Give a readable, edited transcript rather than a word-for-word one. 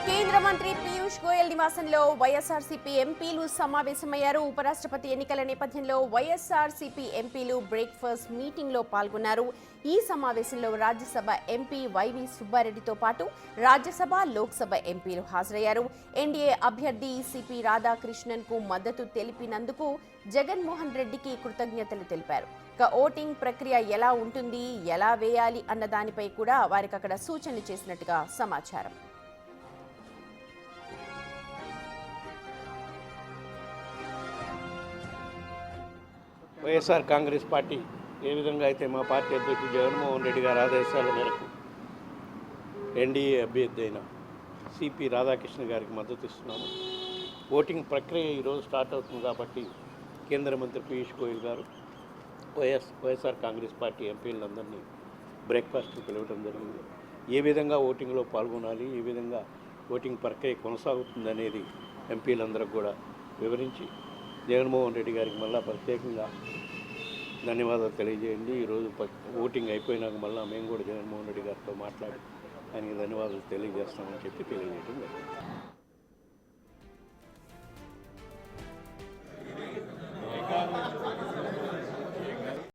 కేంద్ర మంత్రి పీయూష్ గోయల్ నివాసంలో వైఎస్ఆర్సీపీ ఎంపీలు సమావేశమయ్యారు. ఉపరాష్ట్రపతి ఎన్నికల నేపథ్యంలో వైఎస్ఆర్సీపీ ఎంపీలు బ్రేక్ఫాస్ట్ మీటింగ్లో పాల్గొన్నారు. ఈ సమావేశంలో రాజ్యసభ ఎంపీ వైవి సుబ్బారెడ్డితో పాటు రాజ్యసభ, లోక్సభ ఎంపీలు హాజరయ్యారు. ఎన్డీఏ అభ్యర్థి సిపి రాధాకృష్ణన్ కు మద్దతు తెలిపినందుకు జగన్మోహన్ రెడ్డికి కృతజ్ఞతలు తెలిపారు. ఓటింగ్ ప్రక్రియ ఎలా ఉంటుంది, ఎలా వేయాలి అన్న దానిపై కూడా వారికి అక్కడ సూచనలు చేసినట్టుగా సమాచారం. వైఎస్ఆర్ కాంగ్రెస్ పార్టీ ఏ విధంగా అయితే మా పార్టీ అధ్యక్షుడు జగన్మోహన్ రెడ్డి గారి ఆదేశాల మేరకు ఎన్డీఏ అభ్యర్థి అయిన సిపి రాధాకృష్ణ గారికి మద్దతు ఇస్తున్నాము. ఓటింగ్ ప్రక్రియ ఈరోజు స్టార్ట్ అవుతుంది కాబట్టి కేంద్ర మంత్రి పీయూష్ గోయల్ గారు వైఎస్ఆర్ కాంగ్రెస్ పార్టీ ఎంపీలందరినీ బ్రేక్ఫాస్ట్కి పిలవడం జరిగింది. ఏ విధంగా ఓటింగ్లో పాల్గొనాలి, ఏ విధంగా ఓటింగ్ ప్రక్రియ కొనసాగుతుంది అనేది ఎంపీలందరికీ కూడా వివరించి జగన్మోహన్ రెడ్డి గారికి మళ్ళీ ప్రత్యేకంగా ధన్యవాదాలు తెలియజేయండి. ఈరోజు ఓటింగ్ అయిపోయినాక మళ్ళీ మేము కూడా జగన్మోహన్ రెడ్డి గారితో మాట్లాడి ఆయనకి ధన్యవాదాలు తెలియజేస్తామని చెప్పి తెలియజేయడం జరిగింది.